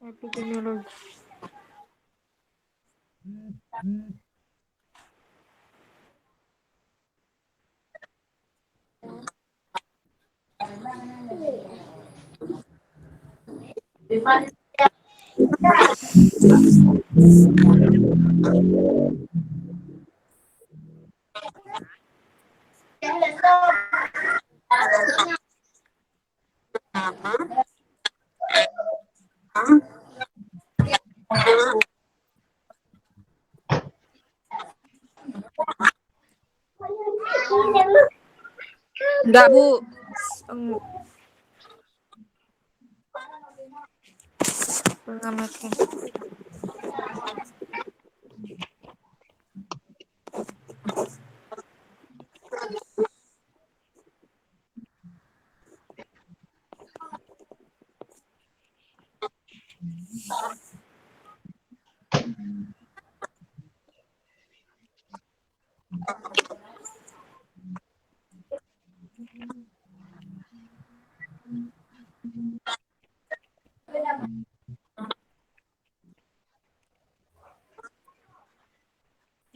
Epidemiologi. Enggak, Bu. Pengamatan.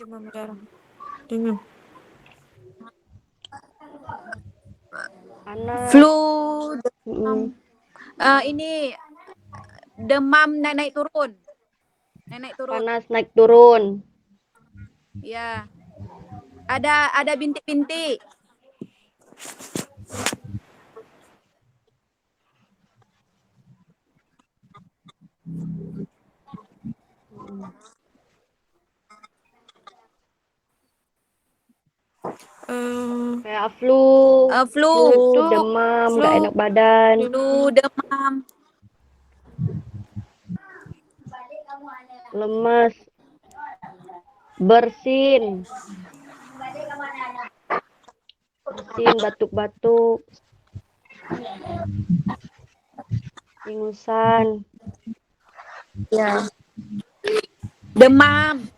Demam berdarah. Demam. Panas. Flu, demam. Mm. Ini demam naik turun. Naik turun. Panas naik turun. Ya. Ada bintik-bintik. Kayak flu, Flu, demam, flu, nggak enak badan, demam. lemas, bersin, batuk-batuk, ingusan, Ya. Demam.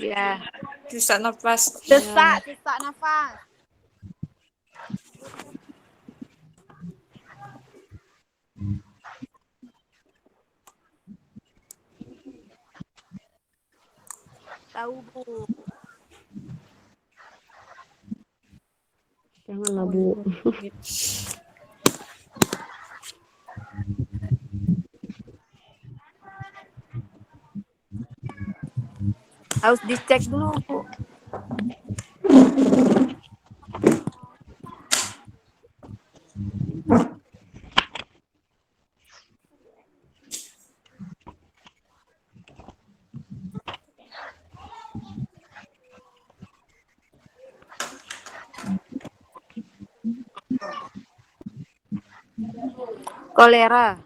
Ya. Susah nafas. Sesak nafas. Tahu, Bu. Janganlah Bu. Harus dicek dulu, Bu. Kolera.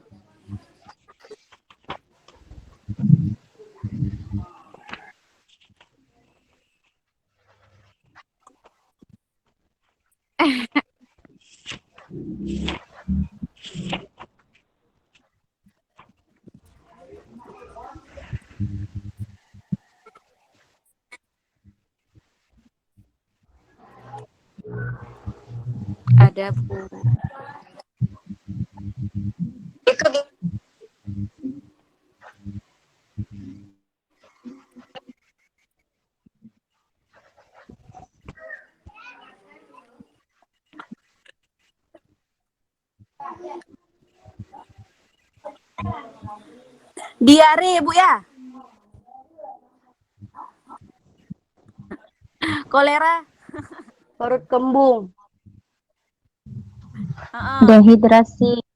Ada, Bu. Diare, Bu ya? Kolera. Perut kembung. Dehidrasi.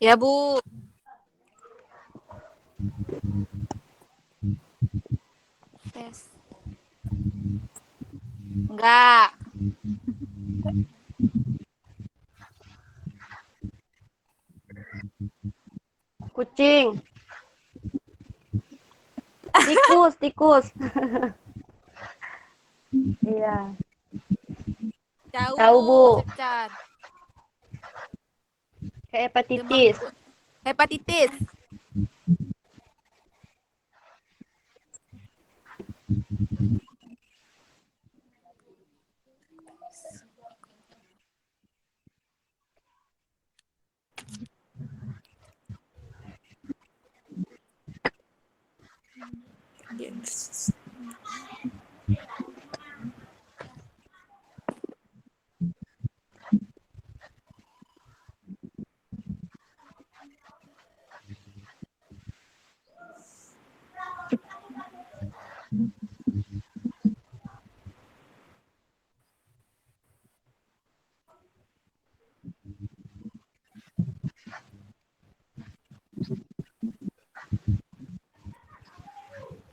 Ya, Bu. Tes. Enggak. Kucing. Tikus. Iya. Tahu, Bu. Sepcan. Kayak Demam hepatitis. kulit. Hepatitis. Yes.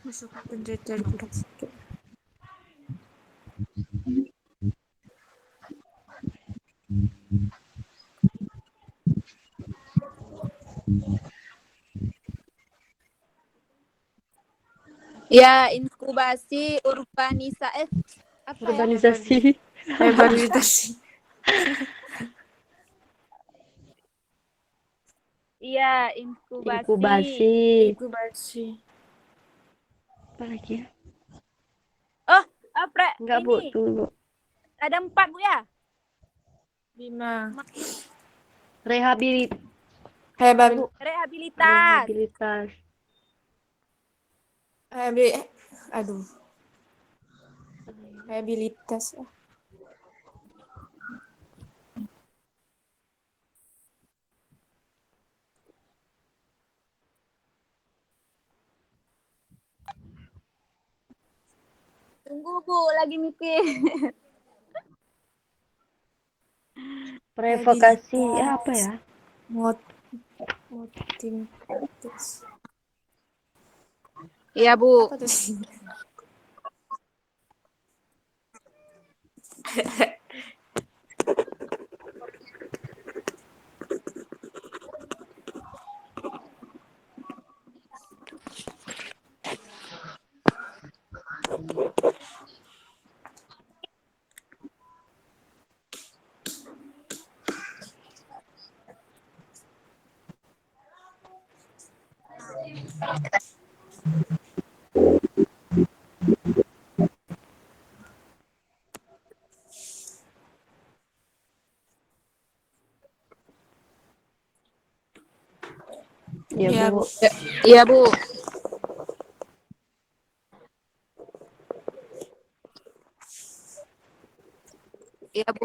Masuk penjajah dari plastik. Ya, inkubasi urbanisasi. Apa ya? Urbanisasi. Rehabilitasi. Iya, inkubasi. Inkubasi. Inkubasi. Apa lagi ya? Oh, Enggak, Bu. ini. Tunggu. Ada 4, Bu ya? 5. Rehabilitasi. Rehabilitas. Aduh. Rehabilitas. Tunggu, Bu, lagi mikir. Provokasi. Ya, apa ya? Motivitas. Iya, Bu. Apa tuh? Ya, Ya, Bu. Bu. Iya, Bu. Iya, Bu.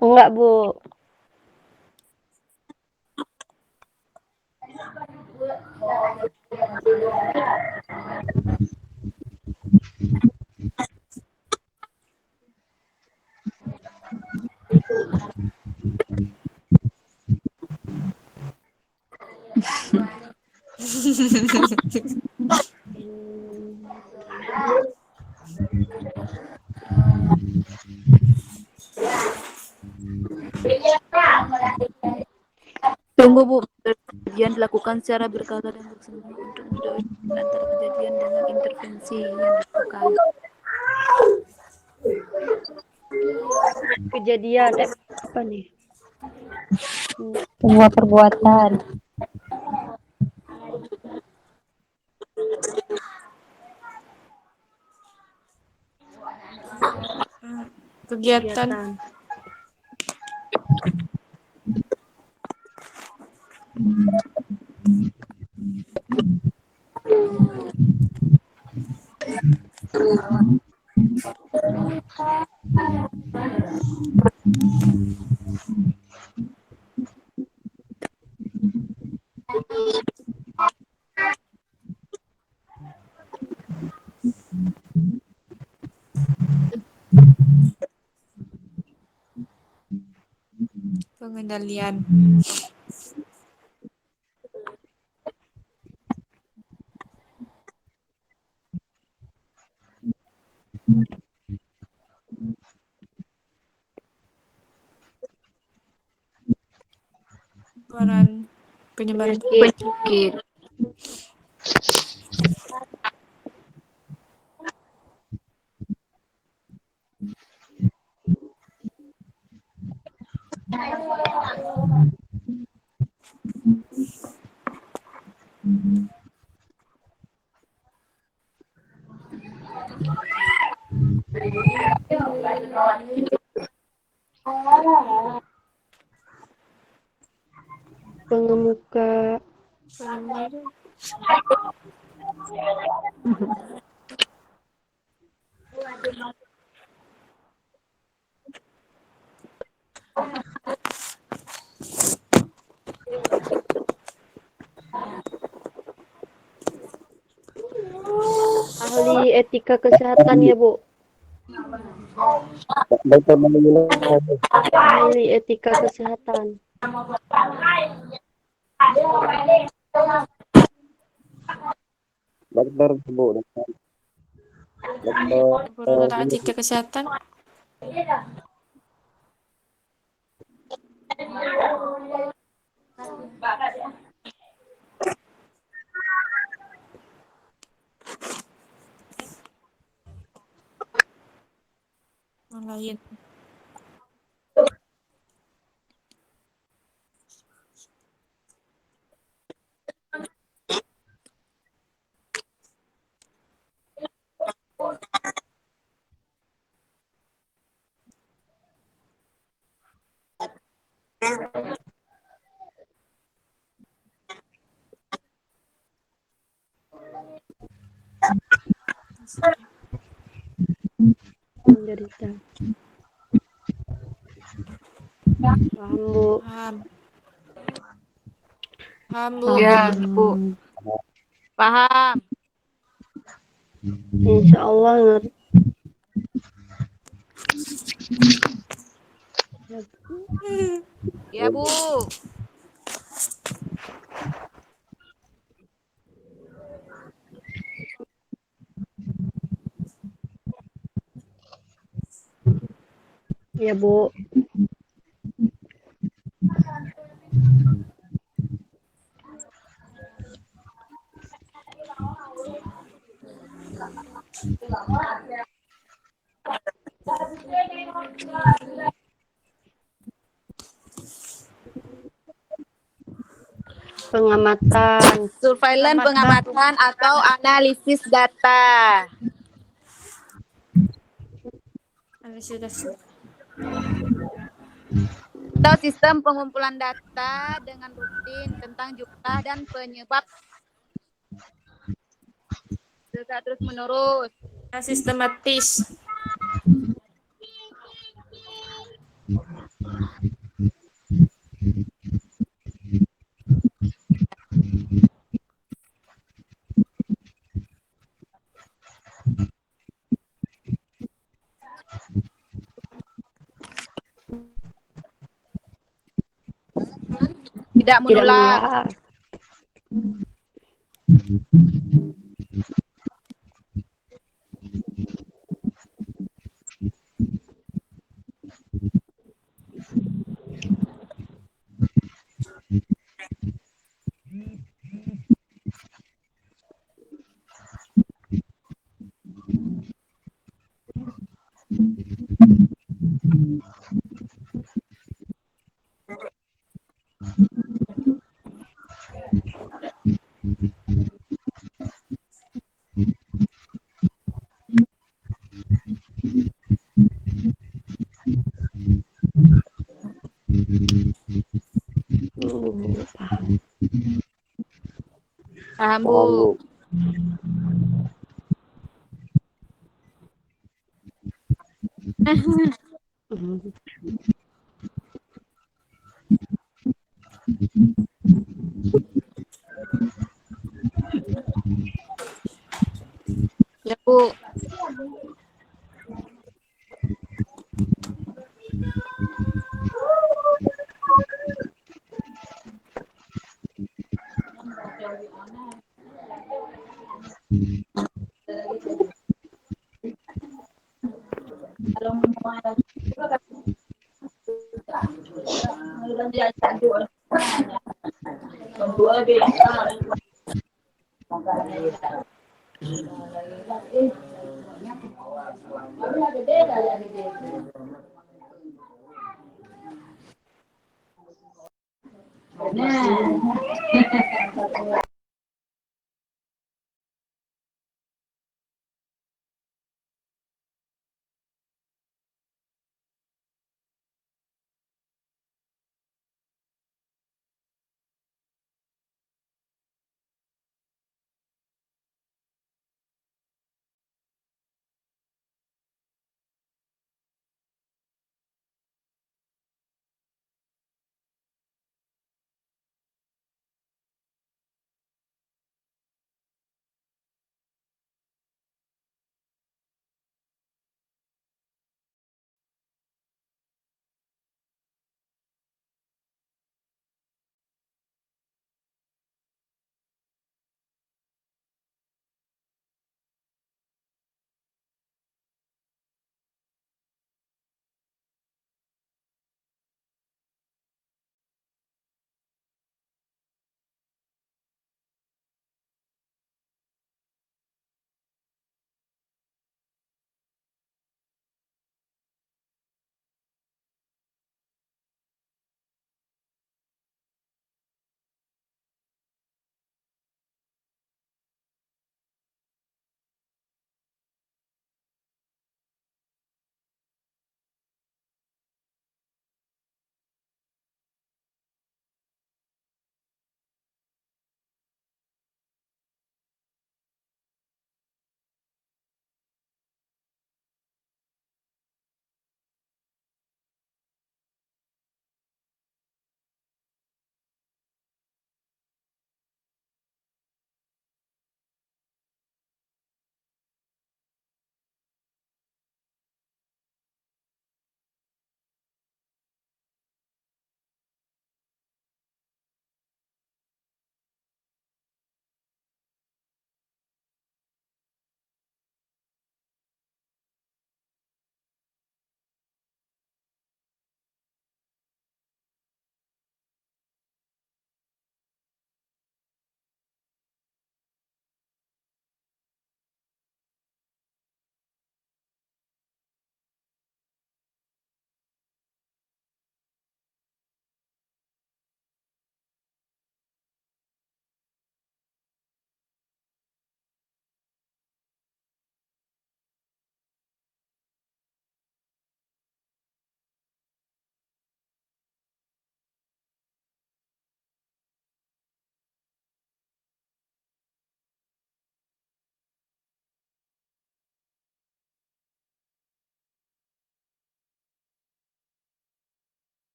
Enggak, Bu. Bu. Kajian dilakukan secara berkala dan bersama untuk mendahului antara kejadian dengan intervensi yang dilakukan. Kejadian apa nih? Semua perbuatan. Kegiatan. Pengendalian. Penularan penyebaran Penyakit. Pengemuka. penyebaran. Ahli etika kesehatan ya, Bu. Ahli etika kesehatan. Dokter Bu. Pengelolaan etika kesehatan. Yang lain. Menderita. Paham, Bu. Paham. Paham, Bu. Ya, Bu. Paham. Insya Allah ngerti. Ya, Bu. Ya, Bu. Pengamatan. Surveillance pengamatan atau analisis data. Analisis dasar. Atau sistem pengumpulan data dengan rutin tentang jumlah dan penyebab secara terus menerus. Sistematis. Tidak Tidak menular. menular. Paham, Bu. Paham, Bu. Ya, Bu.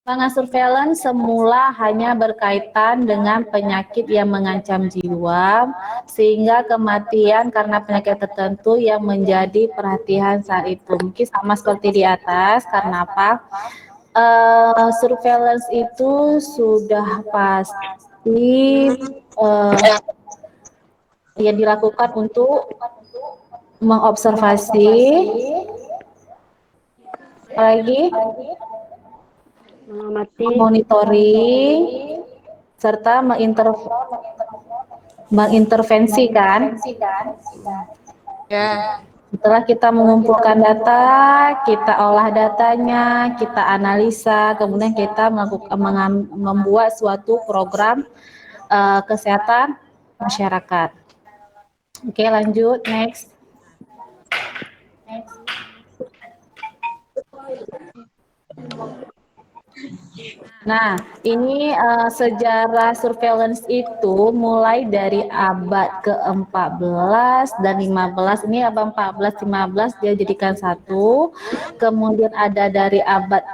Perkembangan surveillance semula hanya berkaitan dengan penyakit yang mengancam jiwa, sehingga kematian karena penyakit tertentu yang menjadi perhatian saat itu. Mungkin sama seperti di atas, karena apa? Surveillance itu sudah pasti yang dilakukan untuk mengobservasi, lagi mengamati, monitoring, serta mengintervensikan. Ya. Setelah kita mengumpulkan data, kita olah datanya, kita analisa, kemudian kita membuat suatu program kesehatan masyarakat. Oke, lanjut, next. Nah, ini sejarah surveillance itu mulai dari abad ke-14 dan 15. Ini abad 14, 15 dia jadikan satu. Kemudian ada dari abad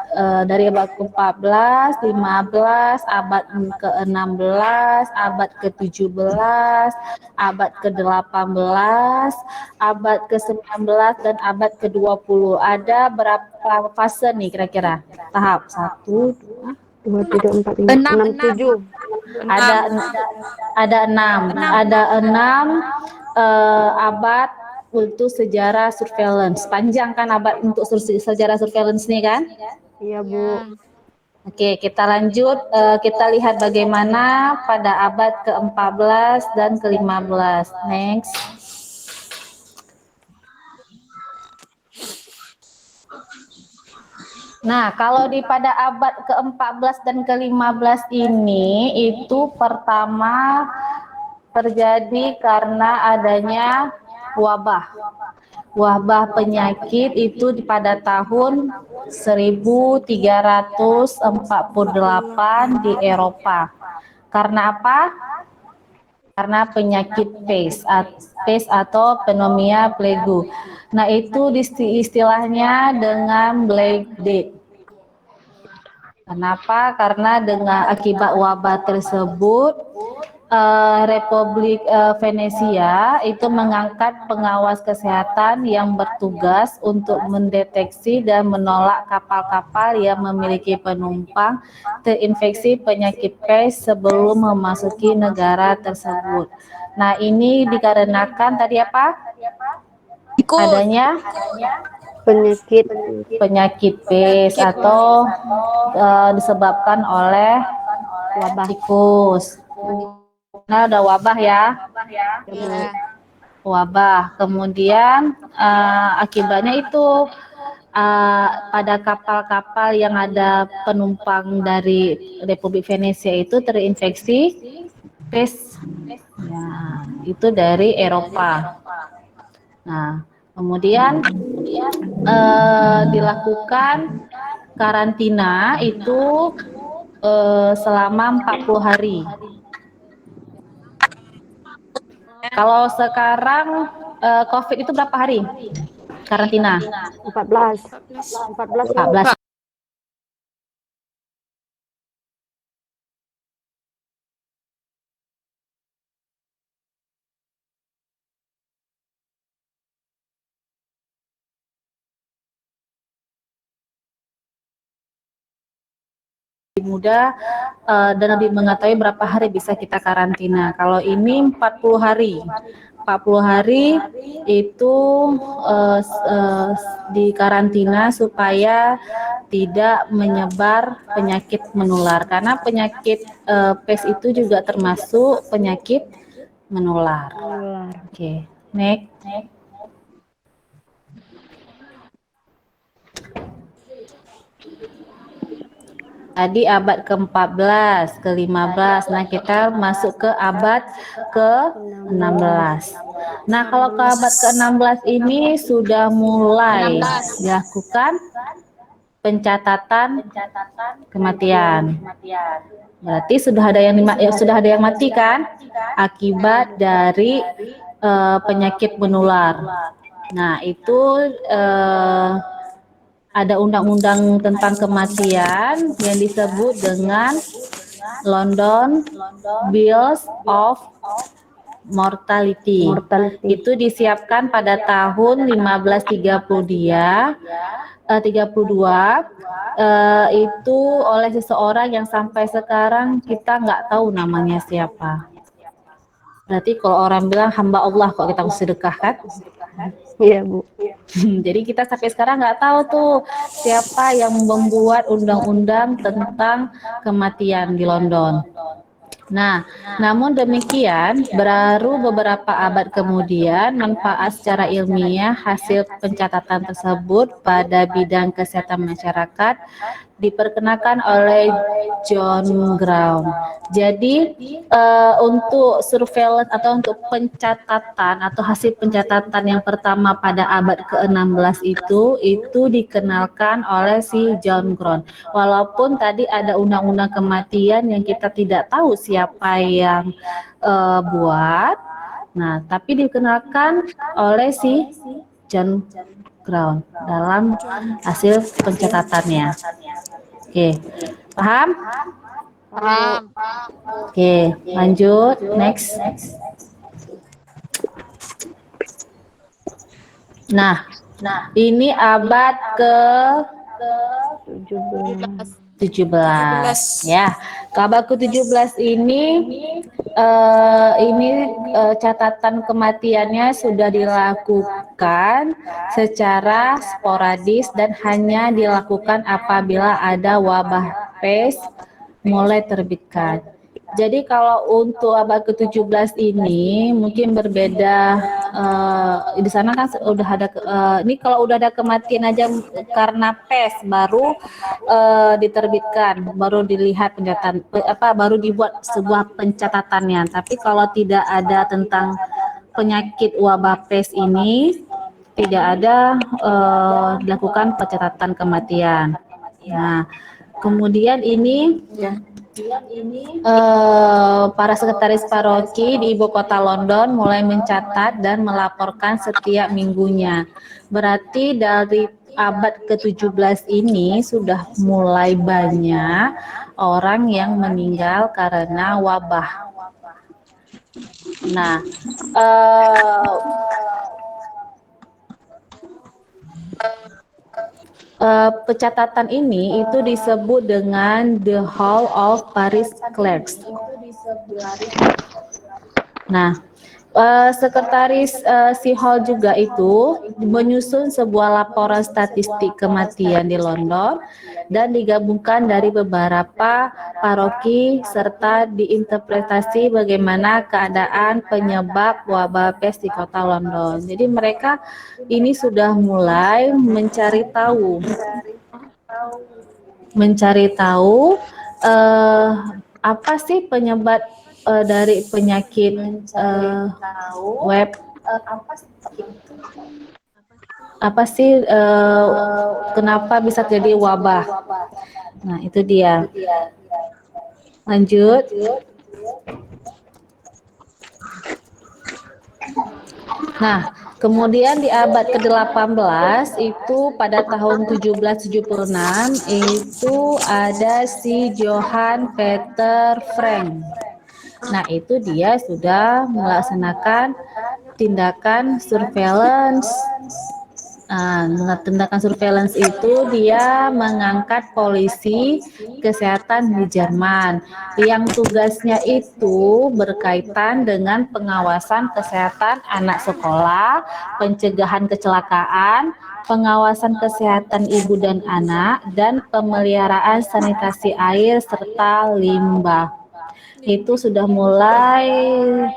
ke-14, 15, abad ke-16, abad ke-17, abad ke-18, abad ke-19 dan abad ke-20. Ada berapa fase nih kira-kira? Tahap 1, 2, 3, 4, 5, 6, 7. ada enam abad untuk sejarah surveillance. Panjang kan abad untuk sejarah surveillance nih kan? Iya, Bu. Oke, kita lanjut. Kita lihat bagaimana pada abad ke-14 dan ke-15. Next. Nah, kalau pada abad ke-14 dan ke-15 ini, itu pertama terjadi karena adanya wabah. Wabah penyakit itu pada tahun 1348 di Eropa. Karena apa? Karena penyakit pes atau pneumonia plague. Nah, itu istilahnya dengan Black Death. Kenapa? Karena dengan akibat wabah tersebut, Republik Venesia itu mengangkat pengawas kesehatan yang bertugas untuk mendeteksi dan menolak kapal-kapal yang memiliki penumpang terinfeksi penyakit pes sebelum memasuki negara tersebut. Nah, ini dikarenakan tadi apa? Adanya penyakit pes atau disebabkan oleh wabah tikus. Nah, ada wabah ya. Ya. Wabah. Kemudian akibatnya itu pada kapal-kapal yang ada penumpang dari Republik Venesia itu terinfeksi pes. Ya, itu dari Eropa. Nah, kemudian dilakukan karantina itu selama 40 hari. Kalau sekarang COVID itu berapa hari karantina? 14. 14. Mudah dan lebih mengetahui berapa hari bisa kita karantina. Kalau ini 40 hari. 40 hari itu di karantina supaya tidak menyebar penyakit menular. Karena penyakit pes itu juga termasuk penyakit menular. Oke, next. Tadi abad ke-14, ke-15. Nah, kita masuk ke abad ke-16. Nah, kalau ke abad ke-16 ini sudah mulai dilakukan pencatatan kematian. Berarti sudah ada yang mati kan? Akibat dari penyakit menular. Nah, itu ada undang-undang tentang kematian yang disebut dengan London Bills of Mortality. Itu disiapkan pada tahun 1532 itu oleh seseorang yang sampai sekarang kita nggak tahu namanya siapa. Berarti kalau orang bilang hamba Allah kok kita sedekah kan? Iya, Bu. Jadi kita sampai sekarang nggak tahu tuh siapa yang membuat undang-undang tentang kematian di London. Nah, namun demikian, baru beberapa abad kemudian, manfaat secara ilmiah hasil pencatatan tersebut pada bidang kesehatan masyarakat diperkenalkan oleh John Brown. Jadi, untuk surveillance atau untuk pencatatan atau hasil pencatatan yang pertama pada abad ke-16 itu dikenalkan oleh si John Brown. Walaupun tadi ada undang-undang kematian yang kita tidak tahu siapa yang buat, nah tapi dikenalkan oleh si John Brown dalam hasil pencatatannya. Oke, paham? Paham. Oke, lanjut, next. Nah, ini abad ke 17 ya. Abad ke-17 ini catatan kematiannya sudah dilakukan secara sporadis dan hanya dilakukan apabila ada wabah pes mulai terbitkan. Jadi kalau untuk abad ke-17 ini mungkin berbeda, di sana kan udah ada ini kalau udah ada kematian aja karena pes baru diterbitkan, baru dilihat pencatatan baru dibuat sebuah pencatatannya. Tapi kalau tidak ada tentang penyakit wabah pes ini tidak ada dilakukan pencatatan kematian. Nah, kemudian ini para sekretaris paroki di ibu kota London mulai mencatat dan melaporkan setiap minggunya. Berarti dari abad ke-17 ini sudah mulai banyak orang yang meninggal karena wabah. Nah, pencatatan ini itu disebut dengan The Hall of Paris Clerks. Nah, sekretaris si Hall juga itu menyusun sebuah laporan statistik kematian di London dan digabungkan dari beberapa paroki serta diinterpretasi bagaimana keadaan penyebab wabah pes di kota London. Jadi mereka ini sudah mulai mencari tahu apa sih penyebab dari penyakit web, apa sih kenapa bisa jadi wabah. Nah itu dia. Lanjut. Nah, kemudian di abad ke-18 itu pada tahun 1776 itu ada si Johann Peter Frank. Nah, itu dia sudah melaksanakan tindakan surveillance. Tindakan surveillance itu dia mengangkat polisi kesehatan di Jerman yang tugasnya itu berkaitan dengan pengawasan kesehatan anak sekolah, pencegahan kecelakaan, pengawasan kesehatan ibu dan anak, dan pemeliharaan sanitasi air serta limbah. Itu sudah mulai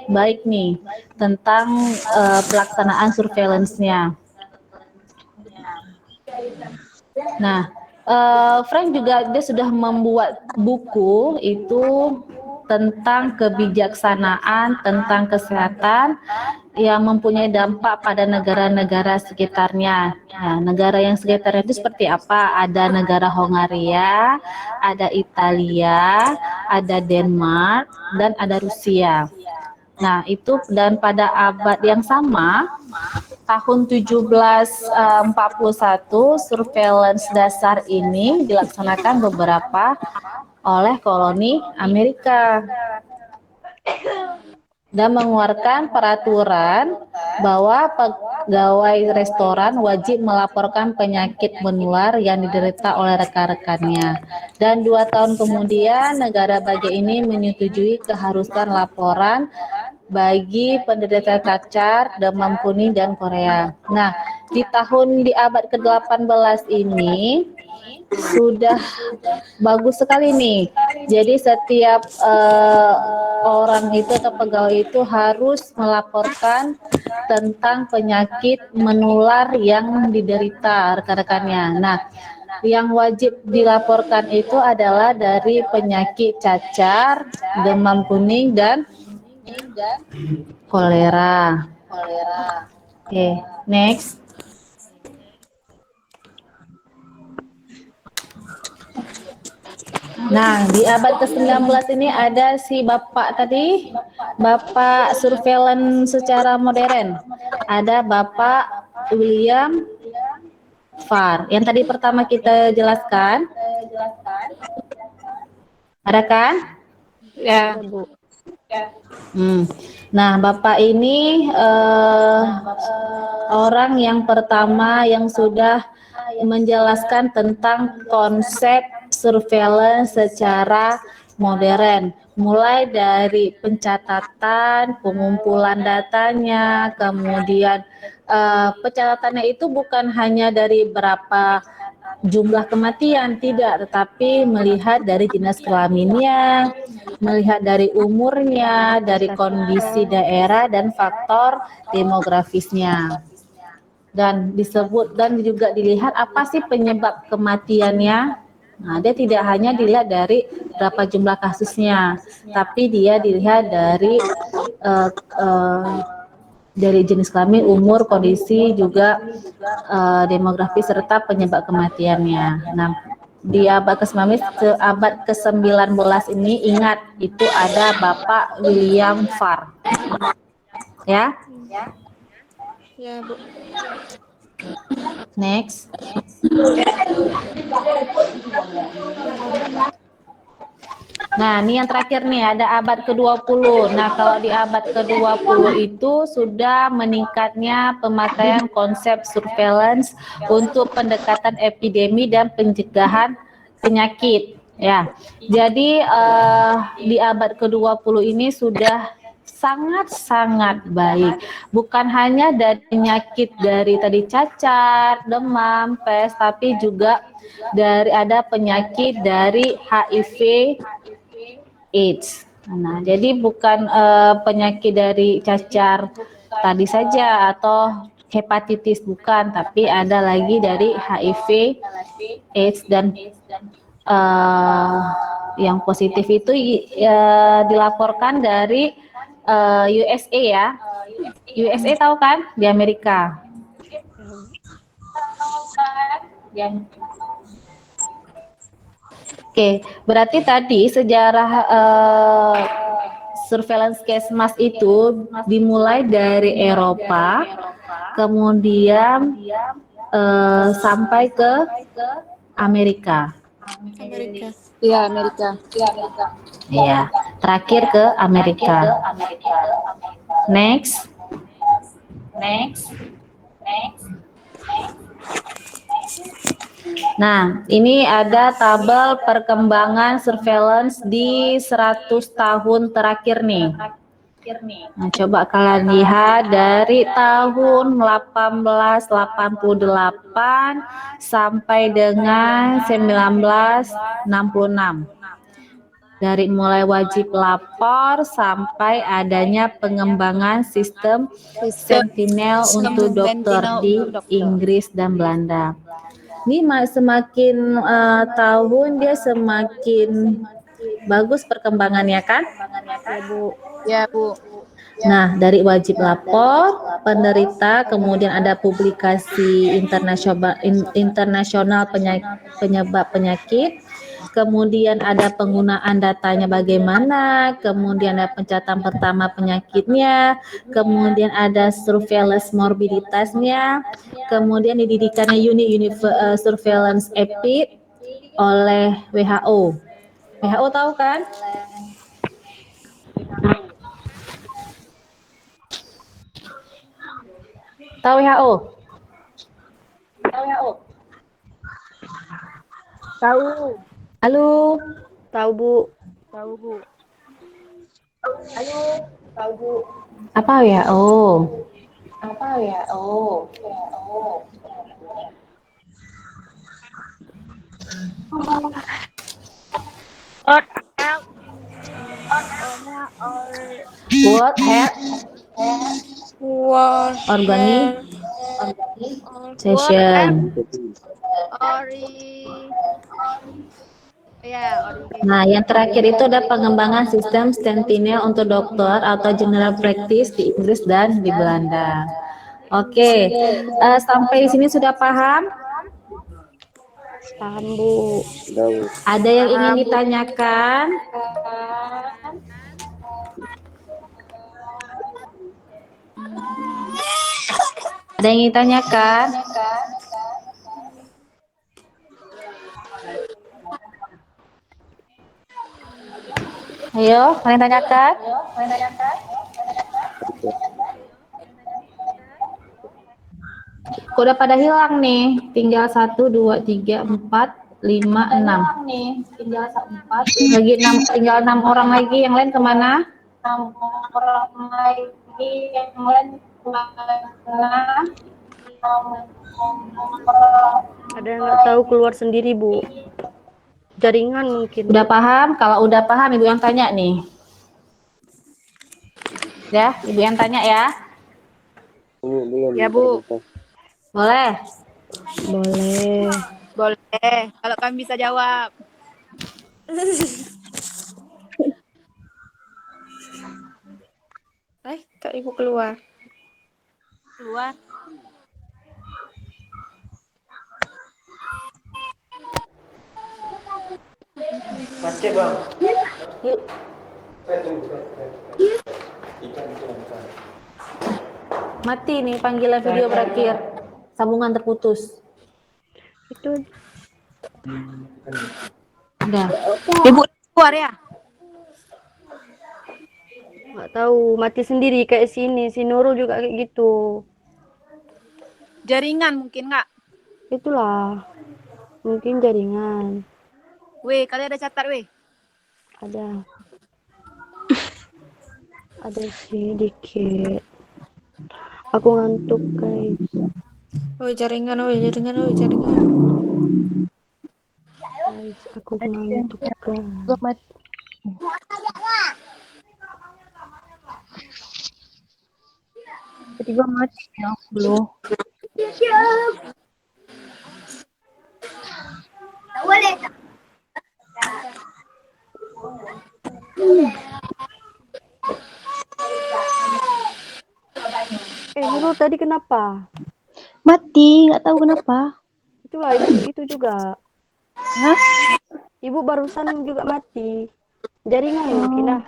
baik nih tentang pelaksanaan surveillance-nya. Nah, Frank juga dia sudah membuat buku itu tentang kebijaksanaan tentang kesehatan yang mempunyai dampak pada negara-negara sekitarnya. Nah, negara yang sekitarnya itu seperti apa? Ada negara Hongaria, ada Italia, ada Denmark, dan ada Rusia. Nah, itu dan pada abad yang sama tahun 1741 surveillance dasar ini dilaksanakan beberapa oleh koloni Amerika dan mengeluarkan peraturan bahwa pegawai restoran wajib melaporkan penyakit menular yang diderita oleh rekan-rekannya. Dan 2 tahun kemudian negara bagian ini menyetujui keharusan laporan bagi penderita cacar, demam kuning, dan Korea. Nah, di abad ke-18 ini sudah bagus sekali nih. Jadi setiap orang itu atau pegawai itu harus melaporkan tentang penyakit menular yang diderita rekan-rekannya. Nah, yang wajib dilaporkan itu adalah dari penyakit cacar, demam kuning, dan kolera. Oke, next. Nah, di abad ke-19 ini ada si Bapak tadi, Bapak surveillance secara modern. Ada Bapak William Farr. Yang tadi pertama kita jelaskan. Ada kan? Ya. Bu. Nah, Bapak ini orang yang pertama yang sudah menjelaskan tentang konsep surveillance secara modern, mulai dari pencatatan, pengumpulan datanya, kemudian pencatatannya itu bukan hanya dari berapa jumlah kematian, tidak, tetapi melihat dari jenis kelaminnya, melihat dari umurnya, dari kondisi daerah dan faktor demografisnya. Dan disebut dan juga dilihat apa sih penyebab kematiannya. Nah, dia tidak hanya dilihat dari berapa jumlah kasusnya, tapi dia dilihat dari jenis kelamin, umur, kondisi, juga demografi serta penyebab kematiannya. Nah, di abad ke-19 ini ingat itu ada Bapak William Farr. Ya. Ya, Bu. Next. Nah, ini yang terakhir nih, ada abad ke-20. Nah, kalau di abad ke-20 itu sudah meningkatnya pemakaian konsep surveillance untuk pendekatan epidemi dan pencegahan penyakit. Ya, jadi di abad ke-20 ini sudah sangat-sangat baik. Bukan hanya dari penyakit dari tadi cacar, demam, pes, tapi juga ada penyakit dari HIV, AIDS. Nah, jadi bukan penyakit dari cacar tadi saja atau hepatitis, bukan, tapi ada lagi dari HIV, AIDS, dan yang positif itu dilaporkan dari USA ya. USA tahu kan? Di Amerika. Oke, berarti tadi sejarah surveillance case mass itu dimulai dari Eropa, kemudian sampai ke Amerika. Amerika. Iya, Amerika. Iya, terakhir ke Amerika. Next. Nah, ini ada tabel perkembangan surveillance di 100 tahun terakhir nih. Nah, coba kalian lihat dari tahun 1888 sampai dengan 1966. Dari mulai wajib lapor sampai adanya pengembangan sistem Sentinel untuk dokter di Inggris dan Belanda. Ini semakin tahun dia semakin bagus perkembangannya kan? Ya, Bu. Nah, dari wajib lapor, penderita, kemudian ada publikasi internasional penyebab penyakit, kemudian ada penggunaan datanya bagaimana, kemudian ada pencatatan pertama penyakitnya, kemudian ada surveillance morbiditasnya, kemudian dididikannya unit surveillance epi oleh WHO. WHO tahu kan? Tahu WHO? Tahu. Halo, Tahu, Bu. Tahu, Bu. apa WHO? Or health. World Health World Organization. Ori. Ya, ori. Nah, yang terakhir itu ada pengembangan sistem Sentinel untuk dokter atau general practice di Inggris dan di Belanda. Oke, sampai di sini sudah paham? Paham, Bu. Ada yang ingin ditanyakan? Ada yang ingin ditanyakan? Ayo, kalian tanyakan. Kok udah pada hilang nih? Tinggal 1, 2, 3, 4, 5, 6. Lagi 6, tinggal 6 orang lagi. Yang lain kemana? Ada yang nggak tahu keluar sendiri, Bu. Jaringan mungkin. Udah paham? Kalau udah paham, Ibu yang tanya nih. Ya, Ibu yang tanya ya. Ya, Bu. Boleh? Boleh. Boleh. Kalau kami bisa jawab. Kak Ibu keluar. Keluar. Mati nih panggilan video berakhir. Sambungan terputus. Itu Udah. Ibu keluar ya? nggak tahu, mati sendiri kayak sini. Si Nurul juga kayak gitu. Jaringan mungkin nggak? Itulah. Mungkin jaringan. Weh, kalian ada catat, weh? Ada. Ada sedikit. Aku ngantuk, guys. Jaringan. Guys, aku ngantuk, guys. Tiba-tiba mati ya Allah. Nurul tadi kenapa? Mati, nggak tahu kenapa. Itulah itu juga. Hah? Ibu barusan juga mati. Jaringan mungkin lah.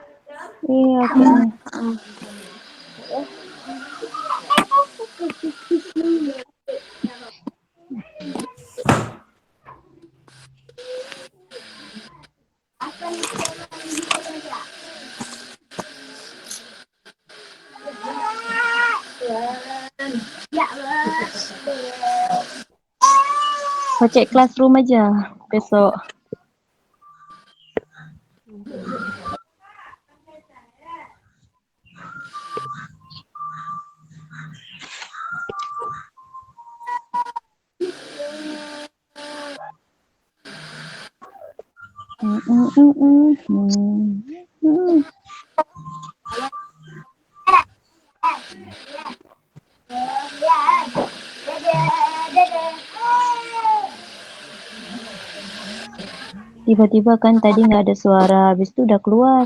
Iya, kayaknya. Mau cek classroom aja besok. Tiba-tiba kan tadi nggak ada suara, habis itu udah keluar.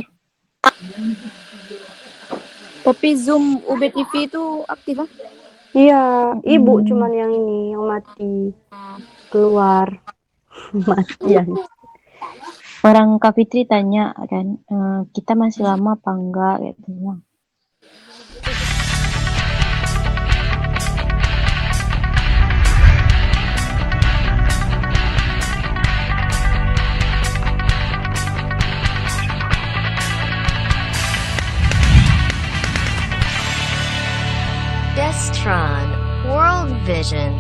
Tapi Zoom UBTV itu aktif, ah? Iya, ibu cuman yang ini yang mati keluar matian. Orang Kak Fitri tanya kan, kita masih lama apa enggak gitu. Destron World Vision.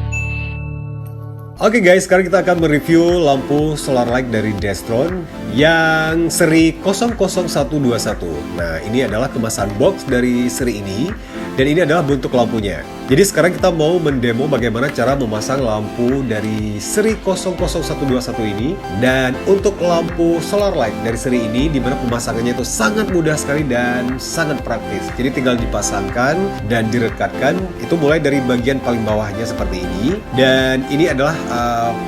Oke guys, sekarang kita akan mereview lampu solar light dari Destron yang seri 00121. Nah, ini adalah kemasan box dari seri ini dan ini adalah bentuk lampunya. Jadi sekarang kita mau mendemo bagaimana cara memasang lampu dari seri 00121 ini. Dan untuk lampu solar light dari seri ini, di mana pemasangannya itu sangat mudah sekali dan sangat praktis. Jadi tinggal dipasangkan dan direkatkan. Itu mulai dari bagian paling bawahnya seperti ini. Dan ini adalah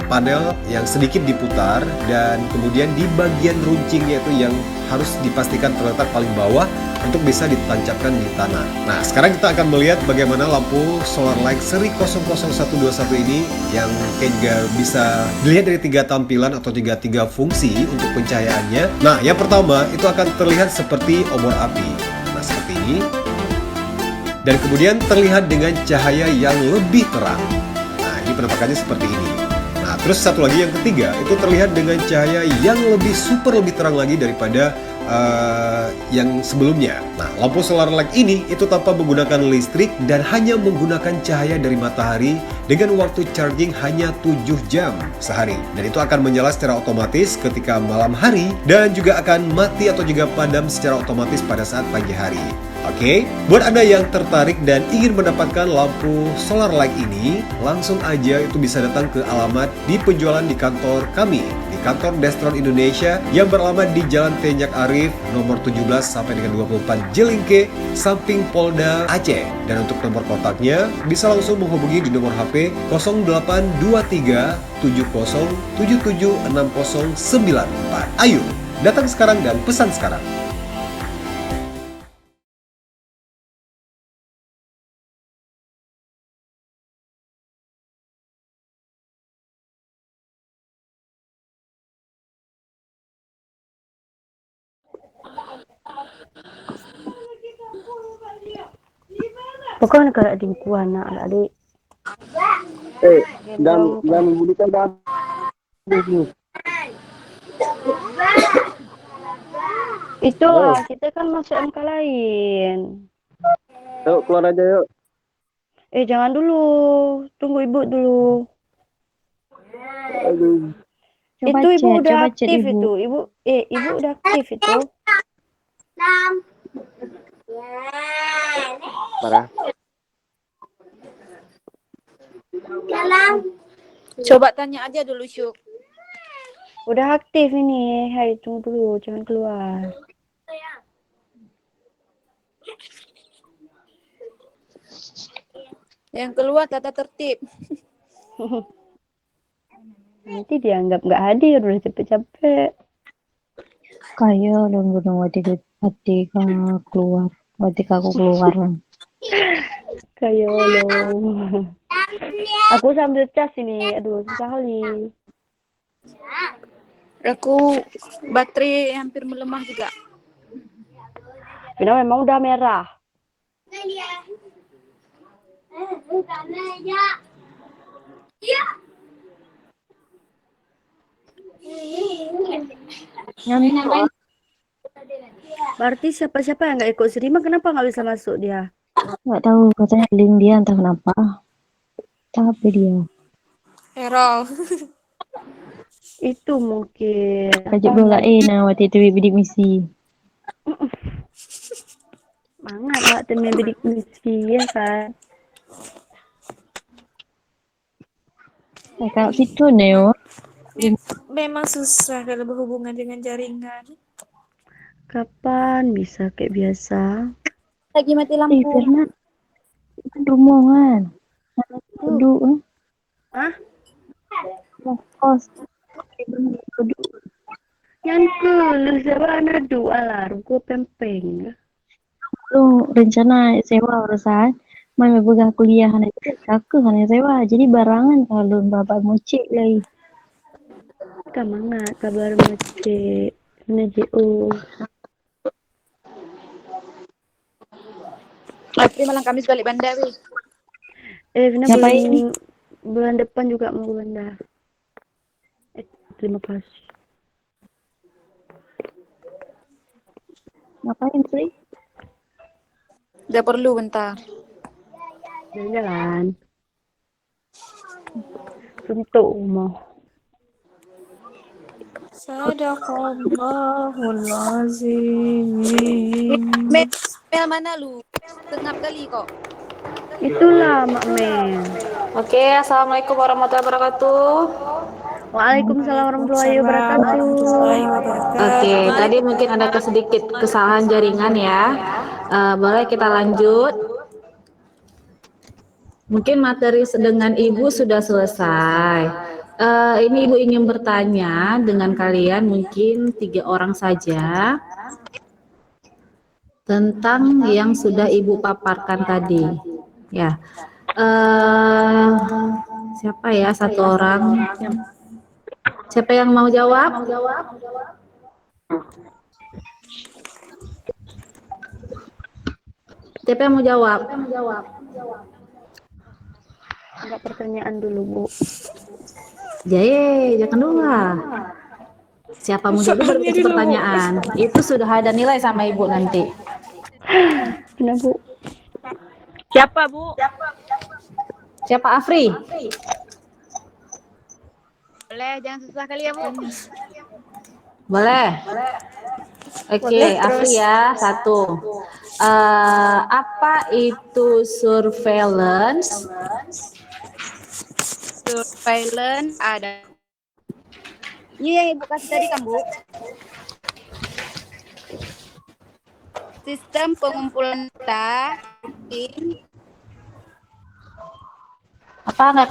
panel yang sedikit diputar. Dan kemudian di bagian runcingnya itu yang harus dipastikan terletak paling bawah untuk bisa ditancapkan di tanah. Nah, sekarang kita akan melihat bagaimana lampu solar light seri 00121 ini yang juga bisa dilihat dari 3 tampilan atau 3 fungsi untuk pencahayaannya. Nah, yang pertama itu akan terlihat seperti obor api. Nah, seperti ini. Dan kemudian terlihat dengan cahaya yang lebih terang. Nah, ini penampakannya seperti ini. Nah, terus satu lagi yang ketiga itu terlihat dengan cahaya yang lebih terang lagi daripada yang sebelumnya. Nah, lampu solar light ini itu tanpa menggunakan listrik dan hanya menggunakan cahaya dari matahari dengan waktu charging hanya 7 jam sehari. Dan itu akan menyala secara otomatis ketika malam hari dan juga akan mati atau juga padam secara otomatis pada saat pagi hari. Oke, buat Anda yang tertarik dan ingin mendapatkan lampu solar light ini, langsung aja itu bisa datang ke alamat di penjualan di kantor kami, di kantor Destron Indonesia yang beralamat di Jalan Tenjak Arif nomor 17 sampai dengan 24 Jelingke, samping Polda Aceh. Dan untuk nomor kontaknya bisa langsung menghubungi di nomor HP 0823 70 77 6094. Ayo, datang sekarang dan pesan sekarang. Pokoknya kalau di buku anak adik. Dan membudikkan dah. Itulah, kita kan masuk MK lain. Yuk keluar aja yuk. Jangan dulu. Tunggu ibu dulu. Aduh. Coba Itu ibu chat, udah coba chat aktif ibu. itu. Ibu udah aktif itu. Parah. Coba tanya aja dulu, Syuk. Udah aktif ini. Hai, tunggu dulu, jangan keluar. Yang keluar tata tertib. Nanti dianggap nggak hadir, udah capek-capek. Kayak udah hati keluar, hati aku keluar. Kayak lo. Aku sambil cas ini, aduh susah kali. Aku baterai hampir melemah juga. Bina memang udah merah. Nyantuk. Berarti siapa-siapa yang nggak ikut Serima, kenapa nggak bisa masuk dia? Nggak tahu, katanya link dia entah kenapa. Tapi dia Errol. Itu mungkin. ajak bola waktu itu bidik misi. Semangat lah temen bidik misi ya kan. Kak itu Neo. Memang susah kalau berhubungan dengan jaringan. Kapan bisa kayak biasa? Lagi mati lampu. Karena kan rumongan. Kudu. Hah? Mau kos. Kudu. Yang ke lu sabana dua lah, ruko pempeng. Lu rencana sewa urusan. Mau buka kuliah itu kakek hanya sewa. Jadi barangan kalau bapak mau cek lagi. Kamangat kabar macet. NGO. Tapi malam Kamis balik Banda, weh. Vina Ngapain? bulan depan juga mau ke Banda. Terima kasih. Ngapain sih? Udah perlu bentar. Jalan-jalan. Untuk mau. Sadaqallahul azim. Mel mana lu? Tengah kali kok. Itulah Mak Men. Oke, assalamualaikum warahmatullahi wabarakatuh. Waalaikumsalam warahmatullahi wabarakatuh. Oke, tadi mungkin ada sedikit kesalahan jaringan ya. Boleh kita lanjut? Mungkin materi dengan Ibu sudah selesai. Ini Ibu ingin bertanya dengan kalian mungkin 3 orang saja tentang yang sudah Ibu paparkan tadi. Ya, siapa ya 1 orang? Siapa yang mau jawab? Siapa yang mau jawab? Enggak pertanyaan dulu, Bu. Jaye, jangan dulu lah. Siapa mau jawab baru kasih pertanyaan. Itu sudah ada nilai sama Ibu nanti. Kenapa, Bu? Siapa, Bu? Siapa Afri? Boleh, jangan susah kali ya, Bu. Boleh. Oke, Afri ya, 1. Apa itu surveillance? Surveillance ada. Iya, Ibu kasih tadi kan, Bu. Sistem pengumpulan data Apa nggak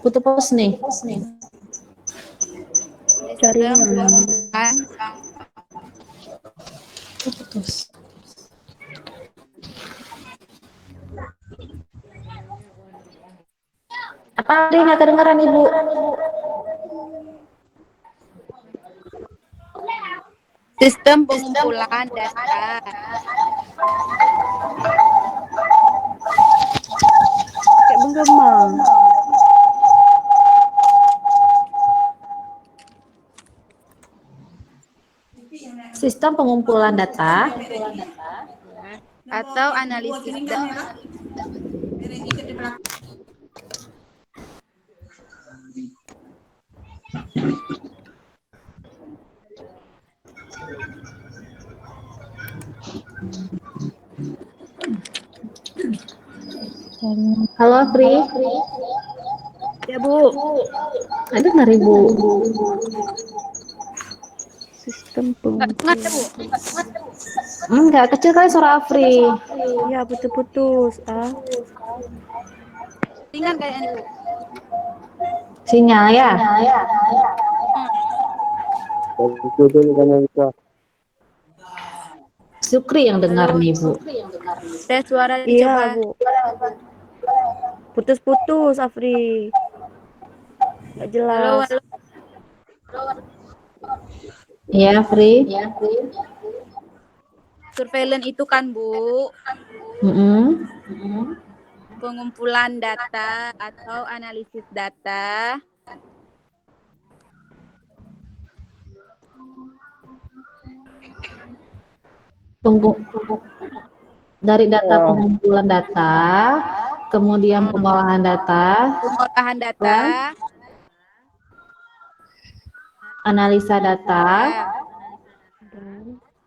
putus nih? sistem pengumpulan Putus. Apa dia nggak kedengaran Ibu? sistem pengumpulan data. Kayak menggema. Sistem pengumpulan data Atau analisis data. Halo Afri. Ya, Bu. Ada nggak Ibu? Sistem pengumpulan. Nggak ada, Bu. Enggak, kecil kali suara Afri. Ya, putus-putus. Ringan kayaknya, Bu. Sinyal ya. Sukri yang dengar nih Bu. Tes suara Iya, dicoba. Bu. Putus-putus, Afri. Nggak Halo, jelas. halo. Iya Afri. Surveillance itu kan, Bu, pengumpulan data atau analisis data Dari data pengumpulan data, kemudian pengolahan data, analisa data,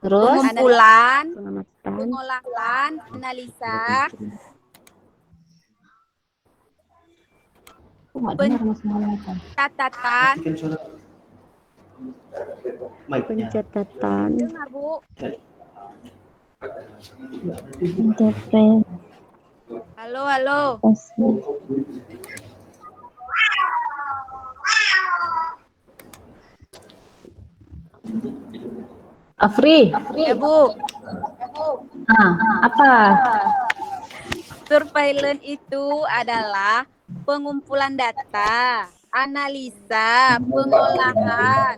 terus pengumpulan, Pengamatan. pengolahan, analisa, catatan. Pencatatan. Dengar, Bu. Interpretasi. Halo, halo. Afri. Ya, Bu. Apa? Surveillance itu adalah pengumpulan data analisa, pengolahan,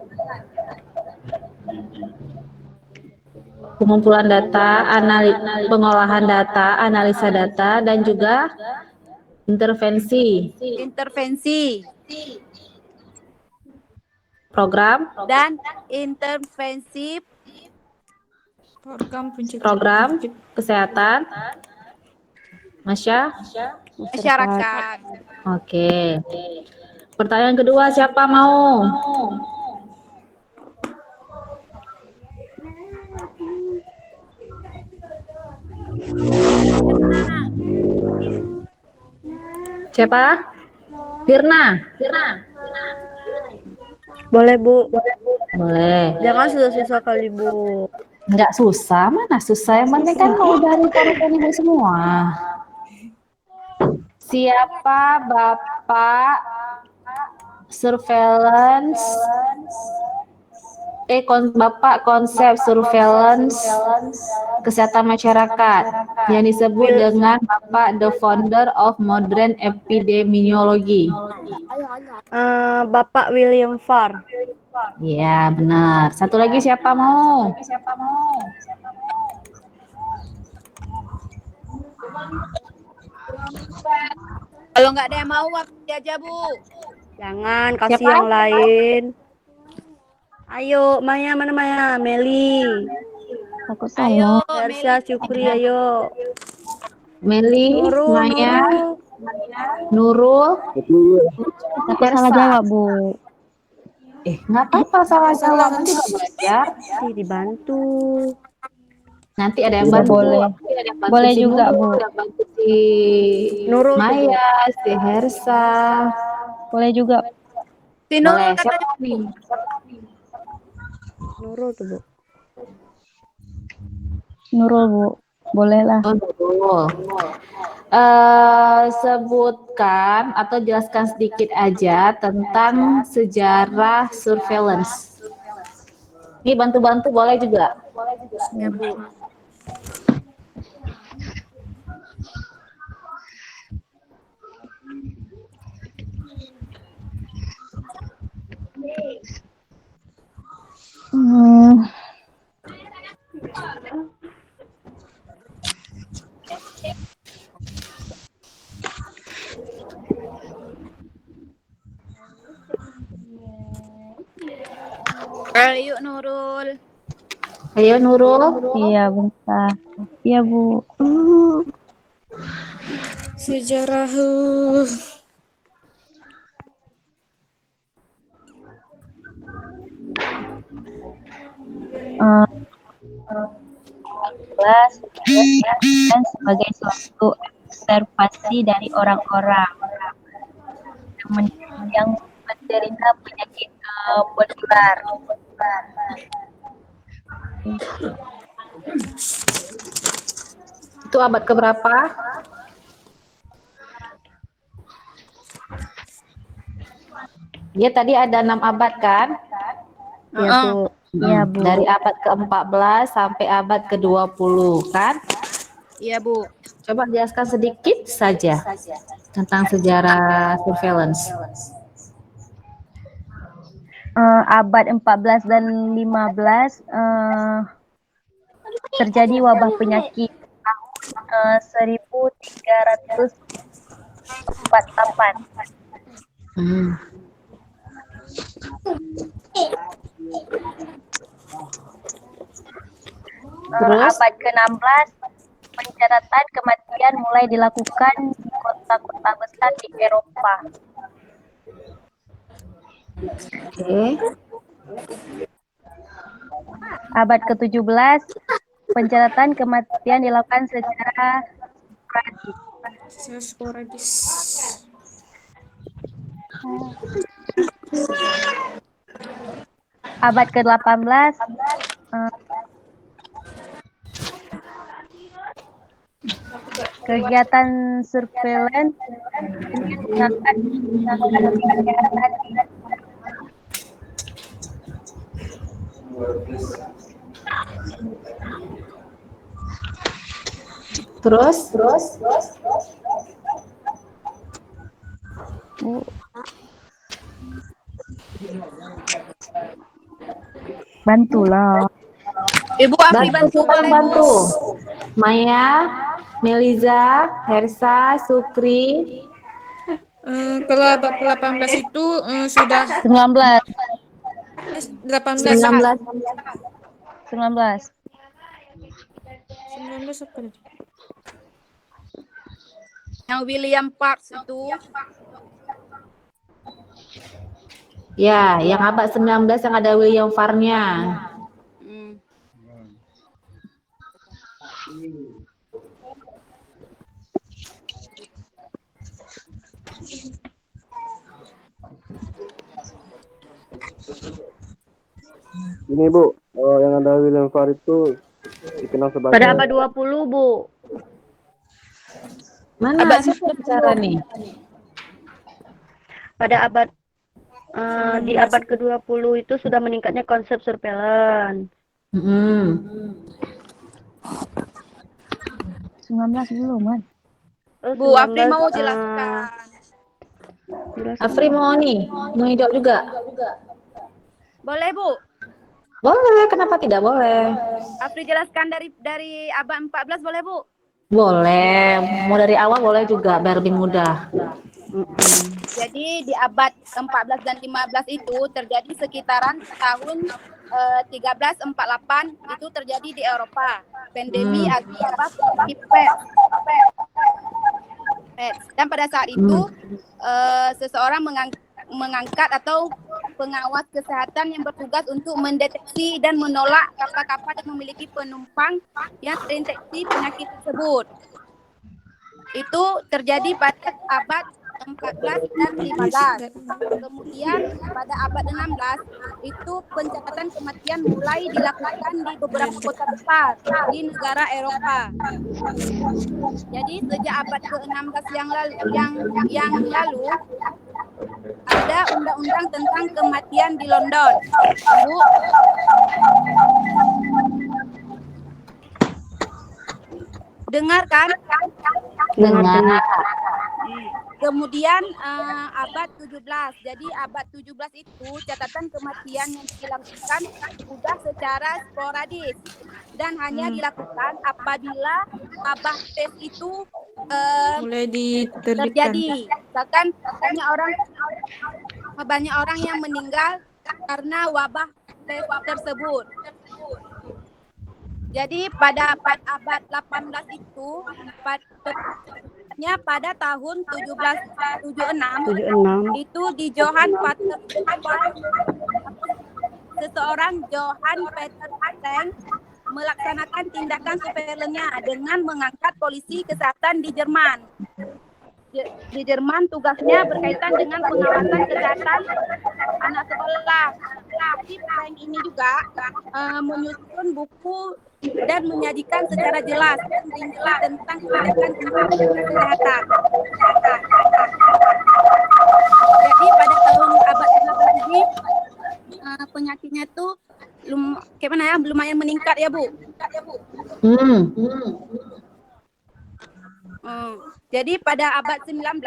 pengumpulan data, pengolahan data, analisa data, dan juga intervensi, program, dan intervensi Program pencegahan program penyakit. kesehatan, masyarakat. Oke. Pertanyaan kedua, siapa mau? Siapa? Firna. Boleh, Bu. Boleh. Jangan susah-susah kali, Bu. Enggak susah, mana susah. Yang penting kan mau dari kawan ibu semua. Siapa Bapak surveillance Bapak konsep surveillance kesehatan masyarakat yang disebut dengan Bapak the founder of modern epidemiology. Bapak William Farr. Ya, benar. Satu lagi siapa mau? Kalau nggak ada yang mau, waktu aja, Bu. Jangan, kasih Siapa? yang lain. Ayo, Maya, mana Maya? Meli. Aku Ayo, sama. Hersha, Syukri, ayo. Meli, Nurul, Maya, Nurul. Nurul. Aku salah jawab, Bu. Nggak apa-apa salah jawab, kan juga belajar. Dibantu. Nanti ada yang Udah bantu. boleh. Nanti ada yang bantu Boleh si juga, Nurul, Bu. ada yang bantu si Nurul, Maya, si Hersa. Boleh juga. si Nurul Boleh. Siapa nih? Nurul tuh, Bu. Nurul, Bu. Boleh lah. Oh, Nurul. Sebutkan atau jelaskan sedikit aja tentang sejarah surveillance. Ini bantu-bantu boleh juga. Ya, Bu. Hmm. Ayo, Nurul. Ayo Nurul. Iya, bentar. Iya, Bu. Sejarah dan sebagai suatu observasi dari orang-orang yang menderita penyakit menular. Itu abad keberapa? Dia tadi ada 6 abad kan? Ya, Bu. Iya, Bu. Dari abad ke-14 sampai abad ke-20 kan? Iya, Bu. Coba jelaskan sedikit saja tentang sejarah surveillance. Abad 14 dan 15 terjadi wabah penyakit tahun 1348. Abad ke-16 pencatatan kematian mulai dilakukan di kota-kota besar di Eropa. Oke. Abad ke-17 pencatatan kematian dilakukan secara sporadis. Abad ke-18 kegiatan surveillance menggunakan kesehatan. Terus? Bantulah. Ibu Afri Bantu, bantu boleh, Bu? bantu. Maya, Meliza, Hersa, Sukri. Kalau abad ke-18 itu sudah 19. 18 19. 19. 19 apa tadi? Yang William Parks itu. Ya, yang abad 19 yang ada William Farr-nya. Hmm. Ini Bu, yang ada William Farr itu dikenal sebagai Pada abad 20, Bu. Mana? Abad Siapa bicara nih? Pada abad di abad ke-20 itu sudah meningkatnya konsep surveillance. 19 belum kan? Bu Afri 19, mau jelaskan. Afri mau nih, mau hijau juga. Boleh, Bu? Boleh, kenapa tidak boleh? Afri jelaskan dari abad 14 boleh, Bu? Boleh, mau dari awal boleh juga, biar lebih mudah. Jadi di abad 14 dan 15 itu terjadi sekitaran tahun 1348 itu terjadi di Eropa. Pandemi akibat penyakit pes. Dan pada saat itu seseorang mengangkat atau pengawas kesehatan yang bertugas untuk mendeteksi dan menolak kapal-kapal yang memiliki penumpang yang terinfeksi penyakit tersebut. Itu terjadi pada abad 14 dan 15. Kemudian pada abad 16 itu pencatatan kematian mulai dilakukan di beberapa kota besar di negara Eropa. Jadi sejak abad ke-16 yang lalu ada undang-undang tentang kematian di London. Bu, dengar kan? Dengar. Kemudian abad 17. Jadi abad 17 itu catatan kematian yang dilakukan sudah secara sporadis dan hanya dilakukan apabila wabah pes itu mulai diterbitkan. terjadi. Bahkan banyak orang yang meninggal karena wabah pes tersebut. Jadi pada abad 18 itu pada tahun 1776 itu di Johann Peter seseorang Johann Peter Tank melaksanakan tindakan surveillance-nya dengan mengangkat polisi kesehatan di Jerman. Di Jerman tugasnya berkaitan dengan pengawasan kesehatan anak sekolah. Jadi Tank ini juga menyusun buku dan menyajikan secara jelas dan rinci tentang tindakan kesehatan. Jadi pada tahun abad 18 ini penyakitnya itu lumayan meningkat ya Bu. Jadi pada abad 19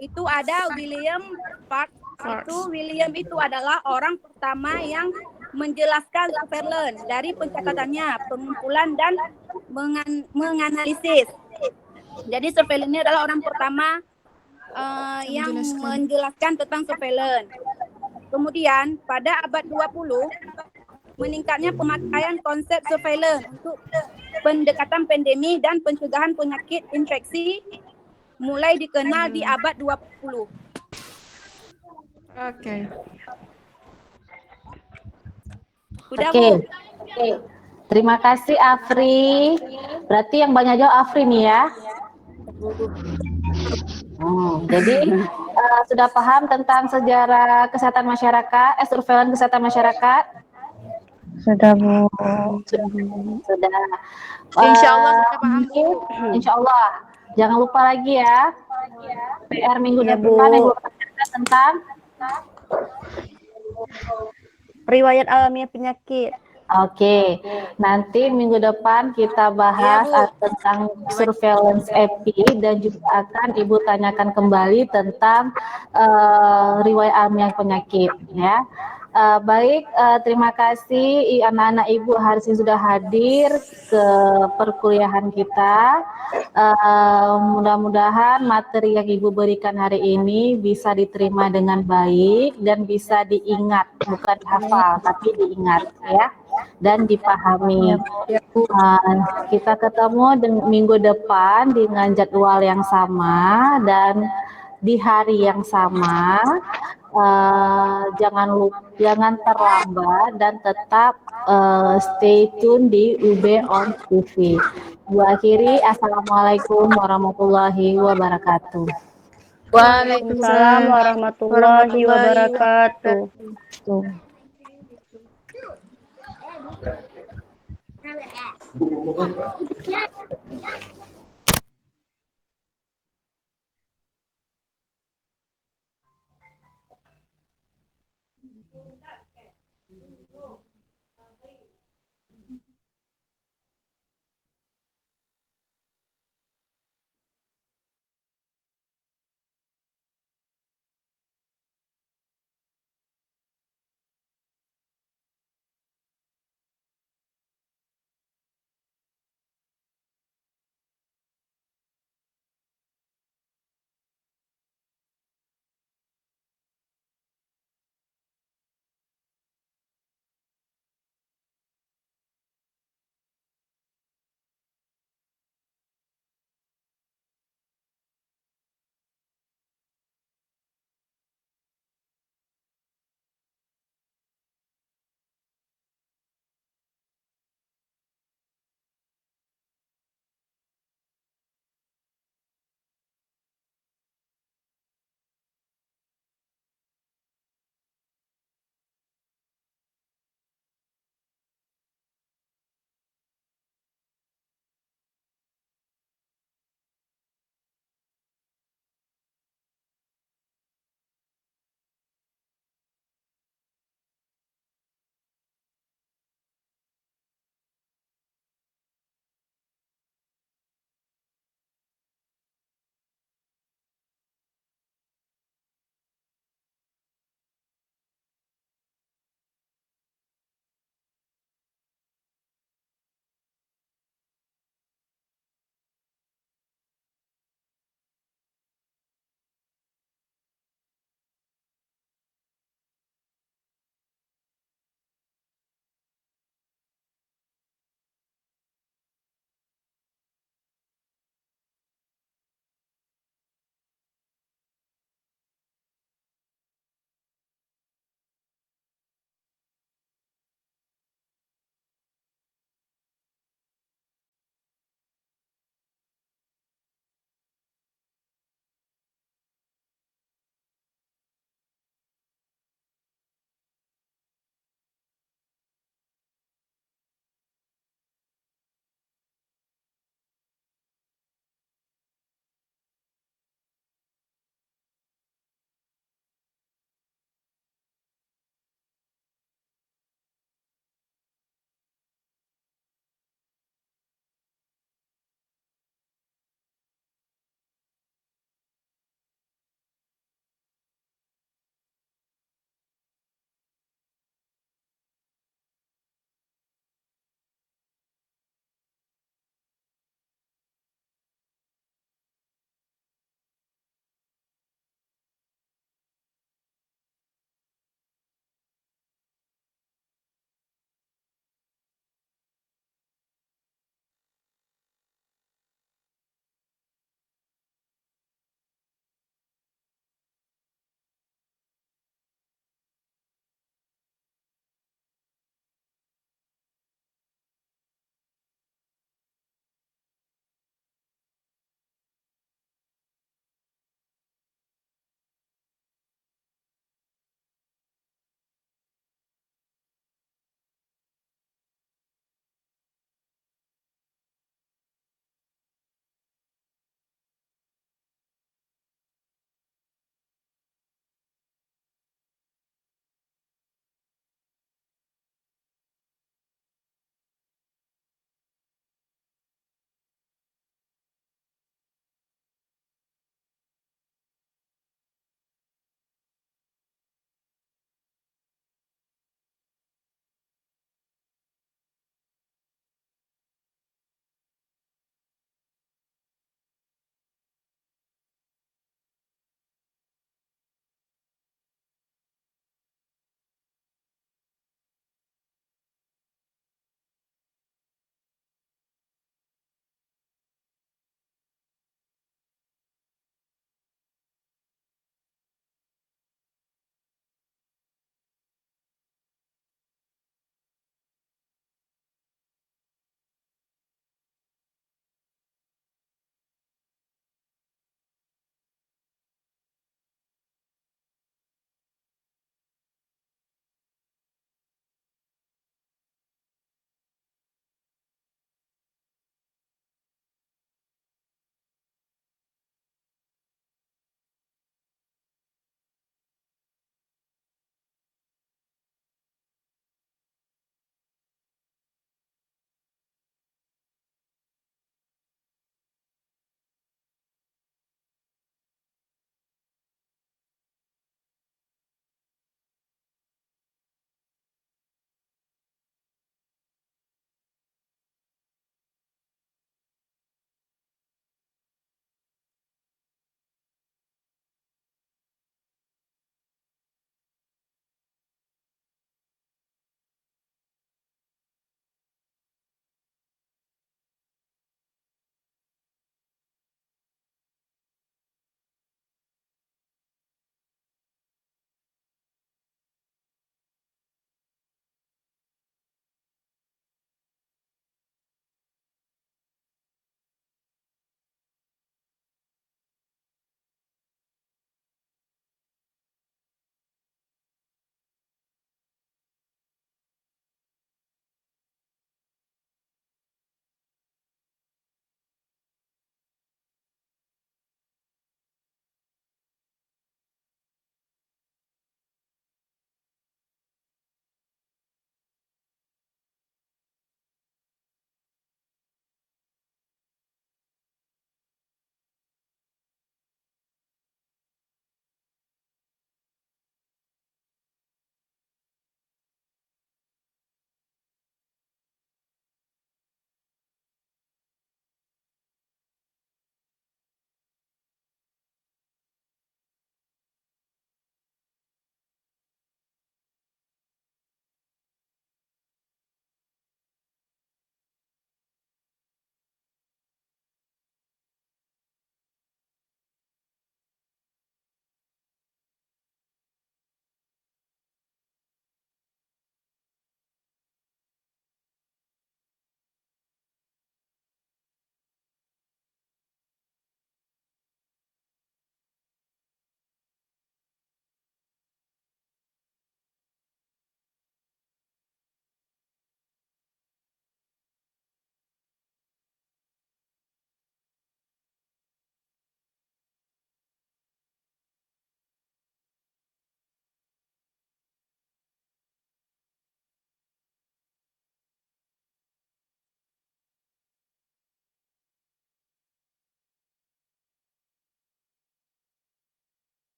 itu ada William Park. William itu adalah orang pertama yang menjelaskan surveillance dari pencatatannya, pengumpulan dan menganalisis. Jadi surveillance ini adalah orang pertama yang menjelaskan tentang surveillance. Kemudian pada abad 20 meningkatnya pemakaian konsep surveillance untuk pendekatan pandemi dan pencegahan penyakit infeksi mulai dikenal di abad 20. Oke. Udah, Oke. Bu. Terima kasih Afri. Berarti yang banyak jawab Afri nih ya. Jadi sudah paham tentang sejarah kesehatan masyarakat, surveillance kesehatan masyarakat? Sudah, Bu. Sudah. Insya Allah sudah paham, Bu. Insya Allah. Jangan lupa lagi ya. PR minggu depan yang tentang Riwayat alamiah penyakit. Oke, nanti minggu depan kita bahas tentang surveillance EPI dan juga akan Ibu tanyakan kembali tentang riwayat alamiah penyakit ya. Baik, terima kasih anak-anak Ibu hari ini sudah hadir ke perkuliahan kita. Mudah-mudahan materi yang Ibu berikan hari ini bisa diterima dengan baik dan bisa diingat, bukan hafal tapi diingat ya, dan dipahami. Kita ketemu minggu depan dengan jadwal yang sama dan di hari yang sama. Jangan terlambat dan tetap stay tune di UB on TV. Gua akhiri, assalamualaikum warahmatullahi wabarakatuh. Waalaikumsalam warahmatullahi wabarakatuh. Tuh.